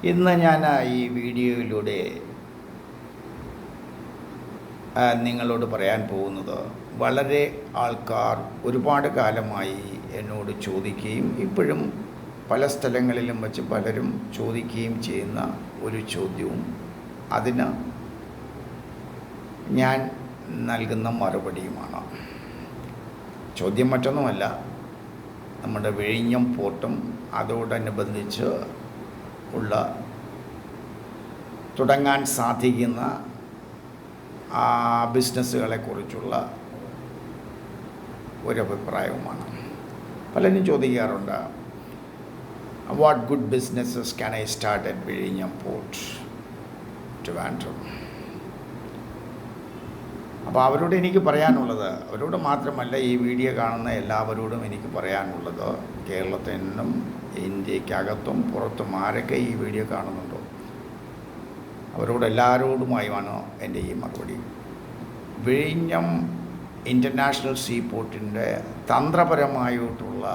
ഇന്ന് ഞാൻ ഈ വീഡിയോയിലൂടെ നിങ്ങളോട് പറയാൻ പോകുന്നത് വളരെ ആൾക്കാർ ഒരുപാട് കാലമായി എന്നോട് ചോദിക്കുകയും ഇപ്പോഴും പല സ്ഥലങ്ങളിലും വച്ച് പലരും ചോദിക്കുകയും ചെയ്യുന്ന ഒരു ചോദ്യവും അതിന് ഞാൻ നൽകുന്ന മറുപടിയുമാണ്. ചോദ്യം മറ്റൊന്നുമല്ല, നമ്മുടെ വിഴിഞ്ഞം പോർട്ടും അതോടനുബന്ധിച്ച് ഉള്ള തുടങ്ങാൻ സാധിക്കുന്ന ബിസിനസ്സുകളെക്കുറിച്ചുള്ള ഒരഭിപ്രായവുമാണ്. പലരും ചോദിക്കാറുണ്ട്, what good businesses can I start at വിഴിഞ്ഞം പോർട്ട് ട്രിവാൻഡ്രം. അപ്പോൾ അവരോട് എനിക്ക് പറയാനുള്ളത്, അവരോട് മാത്രമല്ല ഈ വീഡിയോ കാണുന്ന എല്ലാവരോടും എനിക്ക് പറയാനുള്ളത്, കേരളത്തിനും ഇന്ത്യക്കകത്തും പുറത്തും ആരൊക്കെ ഈ വീഡിയോ കാണുന്നുണ്ടോ അവരോട് എല്ലാവരോടുമായാണ് എൻ്റെ ഈ മറുപടി. വിഴിഞ്ഞം ഇൻ്റർനാഷണൽ സീ പോർട്ടിൻ്റെ തന്ത്രപരമായിട്ടുള്ള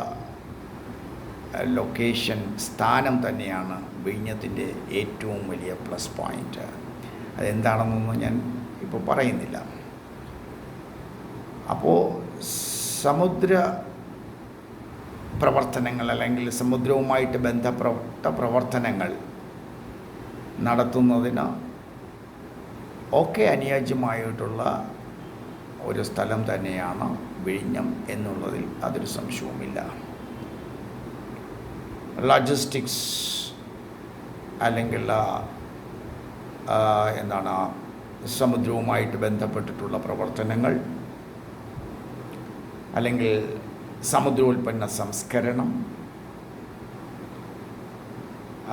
ലൊക്കേഷൻ സ്ഥാനം തന്നെയാണ് വിഴിഞ്ഞത്തിൻ്റെ ഏറ്റവും വലിയ പ്ലസ് പോയിൻ്റ്. അതെന്താണെന്നൊന്നും ഞാൻ ഇപ്പോൾ പറയുന്നില്ല. അപ്പോൾ സമുദ്ര പ്രവർത്തനങ്ങൾ അല്ലെങ്കിൽ സമുദ്രവുമായിട്ട് ബന്ധപ്പെട്ട പ്രവർത്തനങ്ങൾ നടത്തുന്നതിന് ഒക്കെ അനുയോജ്യമായിട്ടുള്ള ഒരു സ്ഥലം തന്നെയാണ് വിഴിഞ്ഞം എന്നുള്ളതിൽ അതൊരു സംശയവുമില്ല. ലോജിസ്റ്റിക്സ് അല്ലെങ്കിൽ സമുദ്രവുമായിട്ട് ബന്ധപ്പെട്ടിട്ടുള്ള പ്രവർത്തനങ്ങൾ, അല്ലെങ്കിൽ സമുദ്രോൽപ്പന്ന സംസ്കരണം,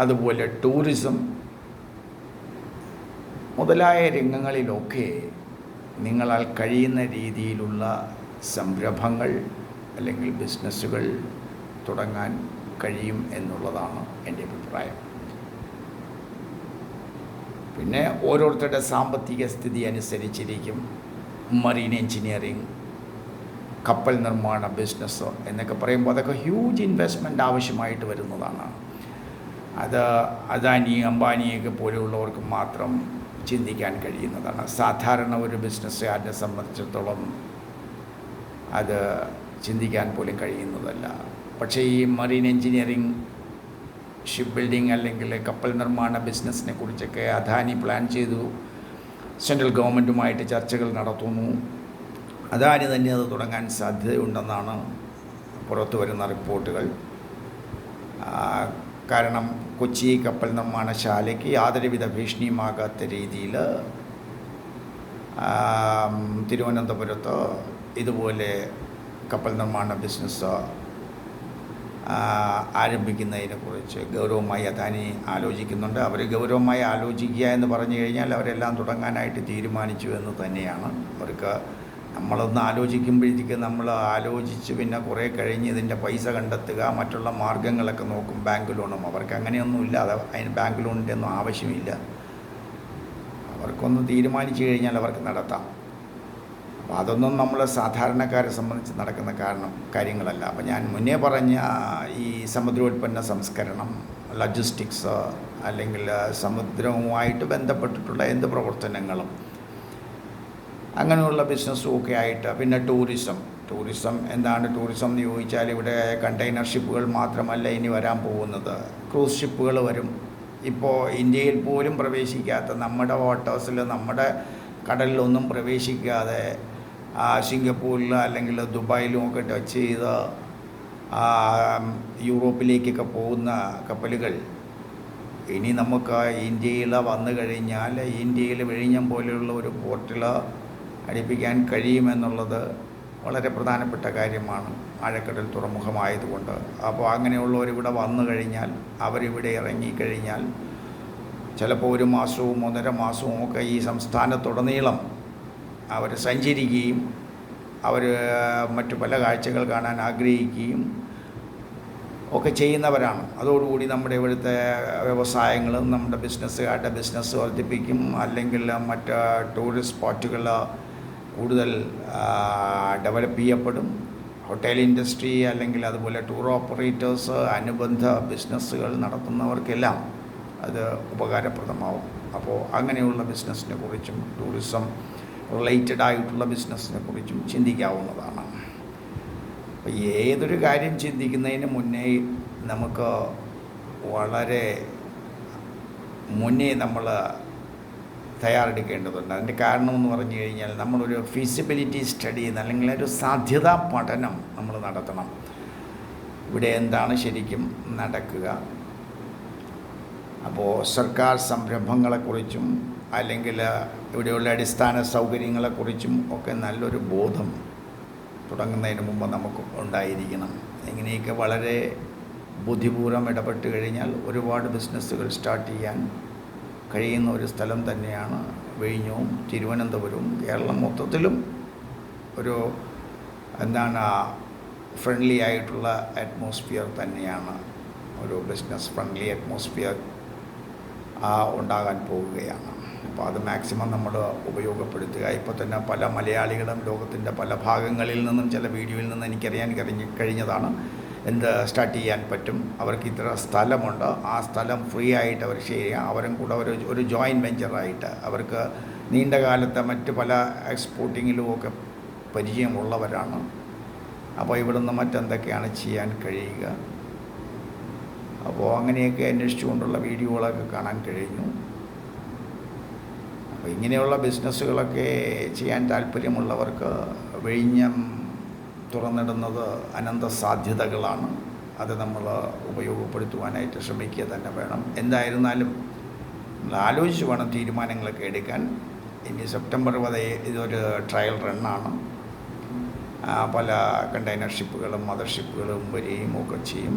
അതുപോലെ ടൂറിസം മുതലായ രംഗങ്ങളിലൊക്കെ നിങ്ങളാൽ കഴിയുന്ന രീതിയിലുള്ള സംരംഭങ്ങൾ അല്ലെങ്കിൽ ബിസിനസ്സുകൾ തുടങ്ങാൻ കഴിയും എന്നുള്ളതാണ് എൻ്റെ അഭിപ്രായം. പിന്നെ ഓരോരുത്തരുടെ സാമ്പത്തിക സ്ഥിതി അനുസരിച്ചിരിക്കും മറീൻ എഞ്ചിനീയറിങ്, കപ്പൽ നിർമ്മാണ ബിസിനസ് എന്നൊക്കെ പറയുമ്പോൾ അതൊക്കെ ഹ്യൂജ് ഇൻവെസ്റ്റ്മെൻ്റ് ആവശ്യമായിട്ട് വരുന്നതാണ്. അത് അദാനി അംബാനിയൊക്കെ പോലെയുള്ളവർക്ക് മാത്രം ചിന്തിക്കാൻ കഴിയുന്നതാണ്. സാധാരണ ഒരു ബിസിനസ്സുകാരനെ സംബന്ധിച്ചിടത്തോളം അത് ചിന്തിക്കാൻ പോലും കഴിയുന്നതല്ല. പക്ഷേ ഈ മറീൻ എഞ്ചിനീയറിങ്, ഷിപ്പ് ബിൽഡിംഗ് അല്ലെങ്കിൽ കപ്പൽ നിർമ്മാണ ബിസിനസ്സിനെ കുറിച്ചൊക്കെ അദാനി പ്ലാൻ ചെയ്തു, സെൻട്രൽ ഗവൺമെൻറ്റുമായിട്ട് ചർച്ചകൾ നടത്തുന്നു. അദാനി തന്നെ അത് തുടങ്ങാൻ സാധ്യതയുണ്ടെന്നാണ് പുറത്തു വരുന്ന റിപ്പോർട്ടുകൾ. കാരണം കൊച്ചി കപ്പൽ നിർമ്മാണശാലയ്ക്ക് യാതൊരുവിധ ഭീഷണിയുമാകാത്ത രീതിയിൽ തിരുവനന്തപുരത്ത് ഇതുപോലെ കപ്പൽ നിർമ്മാണ ബിസിനസ് ആരംഭിക്കുന്നതിനെക്കുറിച്ച് ഗൗരവമായി അദാനി ആലോചിക്കുന്നുണ്ട്. അവർ ഗൗരവമായി ആലോചിക്കുക എന്ന് പറഞ്ഞു കഴിഞ്ഞാൽ അവരെല്ലാം തുടങ്ങാനായിട്ട് തീരുമാനിച്ചു എന്ന് തന്നെയാണ്. അവർക്ക് നമ്മളൊന്ന് ആലോചിക്കുമ്പോഴത്തേക്ക് നമ്മൾ ആലോചിച്ച് പിന്നെ കുറേ കഴിഞ്ഞ് ഇതിൻ്റെ പൈസ കണ്ടെത്തുക, മറ്റുള്ള മാർഗ്ഗങ്ങളൊക്കെ നോക്കും. ബാങ്ക് ലോണും അവർക്ക് അങ്ങനെയൊന്നുമില്ല. അതിന് ബാങ്ക് ലോണിൻ്റെ ഒന്നും ആവശ്യമില്ല. അവർക്കൊന്ന് തീരുമാനിച്ചു കഴിഞ്ഞാൽ അവർക്ക് നടത്താം. അപ്പോൾ അതൊന്നും നമ്മൾ സാധാരണക്കാരെ സംബന്ധിച്ച് നടക്കുന്ന കാര്യങ്ങളല്ല. അപ്പോൾ ഞാൻ മുന്നേ പറഞ്ഞ ഈ സമുദ്രോൽപ്പന്ന സംസ്കരണം, ലോജിസ്റ്റിക്സ് അല്ലെങ്കിൽ സമുദ്രവുമായിട്ട് ബന്ധപ്പെട്ടിട്ടുള്ള എന്ത് പ്രവർത്തനങ്ങളും അങ്ങനെയുള്ള ബിസിനസ്സും ഒക്കെ ആയിട്ട്, പിന്നെ ടൂറിസം എന്താണ് ടൂറിസം എന്ന് ചോദിച്ചാൽ ഇവിടെ കണ്ടെയ്നർ ഷിപ്പുകൾ മാത്രമല്ല ഇനി വരാൻ പോകുന്നത്, ക്രൂസ് ഷിപ്പുകൾ വരും. ഇപ്പോൾ ഇന്ത്യയിൽ പോലും പ്രവേശിക്കാത്ത, നമ്മുടെ വാട്ടേഴ്സിൽ നമ്മുടെ കടലിലൊന്നും പ്രവേശിക്കാതെ സിംഗപ്പൂരിൽ അല്ലെങ്കിൽ ദുബായിലും ഒക്കെ ടച്ച് ചെയ്ത് യൂറോപ്പിലേക്കൊക്കെ പോകുന്ന കപ്പലുകൾ ഇനി നമുക്ക് ഇന്ത്യയിൽ വന്നു കഴിഞ്ഞാൽ ഇന്ത്യയിൽ വിഴിഞ്ഞം പോലെയുള്ള ഒരു പോർട്ടിൽ അടുപ്പിക്കാൻ കഴിയുമെന്നുള്ളത് വളരെ പ്രധാനപ്പെട്ട കാര്യമാണ്, ആഴക്കടൽ തുറമുഖമായതുകൊണ്ട്. അപ്പോൾ അങ്ങനെയുള്ളവരിവിടെ വന്നു കഴിഞ്ഞാൽ, അവരിവിടെ ഇറങ്ങിക്കഴിഞ്ഞാൽ ചിലപ്പോൾ 1 മാസവും 1.5 മാസവും ഒക്കെ ഈ സംസ്ഥാനത്തുടനീളം അവർ സഞ്ചരിക്കുകയും അവർ മറ്റു പല കാഴ്ചകൾ കാണാൻ ആഗ്രഹിക്കുകയും ഒക്കെ ചെയ്യുന്നവരാണ്. അതോടുകൂടി നമ്മുടെ ഇവിടുത്തെ വ്യവസായങ്ങളും നമ്മുടെ ബിസിനസ്സുകാരുടെ ബിസിനസ് വർദ്ധിപ്പിക്കും. അല്ലെങ്കിൽ മറ്റ് ടൂറിസ്റ്റ് സ്പോട്ടുകൾ കൂടുതൽ ഡെവലപ്പ് ചെയ്യപ്പെടും. ഹോട്ടൽ ഇൻഡസ്ട്രി അല്ലെങ്കിൽ അതുപോലെ ടൂർ ഓപ്പറേറ്റേഴ്സ്, അനുബന്ധ ബിസിനസ്സുകൾ നടത്തുന്നവർക്കെല്ലാം അത് ഉപകാരപ്രദമാവും. അപ്പോൾ അങ്ങനെയുള്ള ബിസിനസ്സിനെ കുറിച്ചും ടൂറിസം റിലേറ്റഡ് ആയിട്ടുള്ള ബിസിനസ്സിനെ കുറിച്ചും ചിന്തിക്കാവുന്നതാണ്. അപ്പോൾ ഏതൊരു കാര്യം ചിന്തിക്കുന്നതിന് മുന്നേ നമുക്ക് വളരെ മുന്നേ നമ്മൾ തയ്യാറെടുക്കേണ്ടതുണ്ട്. അതിൻ്റെ കാരണമെന്ന് പറഞ്ഞു കഴിഞ്ഞാൽ നമ്മളൊരു ഫീസിബിലിറ്റി സ്റ്റഡി അല്ലെങ്കിൽ ഒരു സാധ്യതാ പഠനം നമ്മൾ നടത്തണം. ഇവിടെ എന്താണ് ശരിക്കും നടക്കുക, അപ്പോൾ സർക്കാർ സംരംഭങ്ങളെക്കുറിച്ചും അല്ലെങ്കിൽ ഇവിടെയുള്ള അടിസ്ഥാന സൗകര്യങ്ങളെക്കുറിച്ചും ഒക്കെ നല്ലൊരു ബോധം തുടങ്ങുന്നതിന് മുമ്പ് നമുക്ക് ഉണ്ടായിരിക്കണം. ഇങ്ങനെയൊക്കെ വളരെ ബുദ്ധിപൂർവ്വം ഇടപെട്ട് കഴിഞ്ഞാൽ ഒരുപാട് ബിസിനസ്സുകൾ സ്റ്റാർട്ട് ചെയ്യാൻ കഴിയുന്ന ഒരു സ്ഥലം തന്നെയാണ് വിഴിഞ്ഞവും തിരുവനന്തപുരവും. കേരളം മൊത്തത്തിലും ഒരു ഫ്രണ്ട്ലി ആയിട്ടുള്ള അറ്റ്മോസ്ഫിയർ തന്നെയാണ്, ഒരു ബിസിനസ് ഫ്രണ്ട്ലി അറ്റ്മോസ്ഫിയർ ഉണ്ടാകാൻ പോവുകയാണ്. അപ്പോൾ അത് മാക്സിമം നമ്മൾ ഉപയോഗപ്പെടുത്തുക. ഇപ്പോൾ തന്നെ പല മലയാളികളും ലോകത്തിൻ്റെ പല ഭാഗങ്ങളിൽ നിന്നും ചില വീഡിയോയിൽ നിന്ന് എനിക്കറിയാൻ കഴിഞ്ഞതാണ് എന്ത് സ്റ്റാർട്ട് ചെയ്യാൻ പറ്റും, അവർക്ക് ഇത്ര സ്ഥലമുണ്ട്, ആ സ്ഥലം ഫ്രീ ആയിട്ട് അവർ ഷെയർ ചെയ്യുക, അവരും കൂടെ ഒരു ജോയിൻറ്റ് വെഞ്ചറായിട്ട് അവർക്ക് നീണ്ട കാലത്തെ മറ്റ് പല എക്സ്പോർട്ടിങ്ങിലും ഒക്കെ പരിചയമുള്ളവരാണ്. അപ്പോൾ ഇവിടുന്ന് മറ്റെന്തൊക്കെയാണ് ചെയ്യാൻ കഴിയുക, അപ്പോൾ അങ്ങനെയൊക്കെ അന്വേഷിച്ചുകൊണ്ടുള്ള വീഡിയോകളൊക്കെ കാണാൻ കഴിഞ്ഞു. അപ്പോൾ ഇങ്ങനെയുള്ള ബിസിനസ്സുകളൊക്കെ ചെയ്യാൻ താല്പര്യമുള്ളവർക്ക് വിഴിഞ്ഞം തുറന്നിടുന്നത് അനന്ത സാധ്യതകളാണ്. അത് നമ്മൾ ഉപയോഗപ്പെടുത്തുവാനായിട്ട് ശ്രമിക്കുക തന്നെ വേണം. എന്തായിരുന്നാലും നമ്മൾ ആലോചിച്ച് വേണം തീരുമാനങ്ങളൊക്കെ എടുക്കാൻ. ഇനി സെപ്റ്റംബർ വരെ ഇതൊരു ട്രയൽ റണ്ണാണ്. പല കണ്ടെയ്നർ ഷിപ്പുകളും മദർ ഷിപ്പുകളും വരികയും ഒക്കെ ചെയ്യും.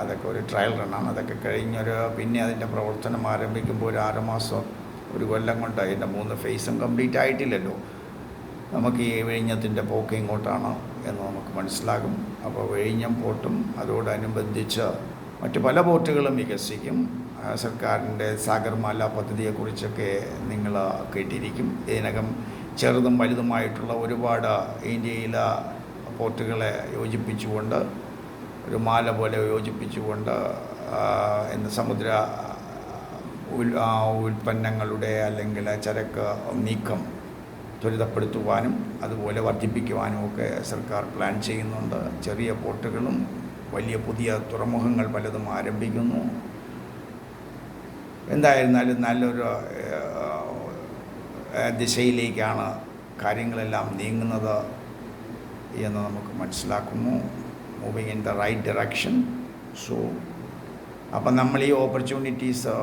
അതൊക്കെ ഒരു ട്രയൽ റണ്ണാണ്. അതൊക്കെ പിന്നെ അതിൻ്റെ പ്രവർത്തനം ആരംഭിക്കുമ്പോൾ ഒരു 6 മാസം 1 കൊല്ലം കൊണ്ട് അതിൻ്റെ 3 ഫേസും കംപ്ലീറ്റ് ആയിട്ടില്ലല്ലോ. നമുക്ക് ഈ വിഴിഞ്ഞത്തിൻ്റെ പോക്ക് ഇങ്ങോട്ടാണ് എന്ന് നമുക്ക് മനസ്സിലാകും. അപ്പോൾ വിഴിഞ്ഞം പോർട്ടും അതോടനുബന്ധിച്ച് മറ്റ് പല പോർട്ടുകളും വികസിക്കും. സർക്കാരിൻ്റെ സാഗർമാല പദ്ധതിയെക്കുറിച്ചൊക്കെ നിങ്ങൾ കേട്ടിരിക്കും. ഇതിനകം ചെറുതും വലുതുമായിട്ടുള്ള ഒരുപാട് ഇന്ത്യയിലെ പോർട്ടുകളെ യോജിപ്പിച്ചുകൊണ്ട് ഒരു മാല പോലെ യോജിപ്പിച്ചുകൊണ്ട് സമുദ്ര ഉൽപ്പന്നങ്ങളുടെ അല്ലെങ്കിൽ ചരക്ക് നീക്കം ത്വരിതപ്പെടുത്തുവാനും അതുപോലെ വർദ്ധിപ്പിക്കുവാനും ഒക്കെ സർക്കാർ പ്ലാൻ ചെയ്യുന്നുണ്ട്. ചെറിയ പോർട്ടുകളും വലിയ പുതിയ തുറമുഖങ്ങൾ പലതും ആരംഭിക്കുന്നു. എന്തായിരുന്നാലും നല്ലൊരു ദിശയിലേക്കാണ് കാര്യങ്ങളെല്ലാം നീങ്ങുന്നത് എന്ന് നമുക്ക് മനസ്സിലാക്കുന്നു. Moving in the right direction. So അപ്പം നമ്മൾ ഈ ഓപ്പർച്യൂണിറ്റീസ്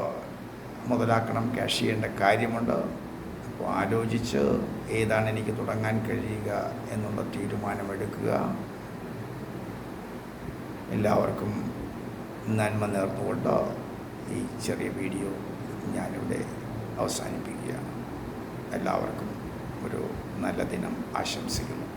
മുതലാക്കണം, ക്യാഷ് ചെയ്യേണ്ട കാര്യമുണ്ട്. അപ്പോൾ ആലോചിച്ച് ഏതാണ് എനിക്ക് തുടങ്ങാൻ കഴിയുക എന്നുള്ള തീരുമാനമെടുക്കുക. എല്ലാവർക്കും നന്മ നേർന്നുകൊണ്ട് ഈ ചെറിയ വീഡിയോ ഞാനിവിടെ അവസാനിപ്പിക്കുകയാണ്. എല്ലാവർക്കും ഒരു നല്ല ദിനം ആശംസിക്കുന്നു.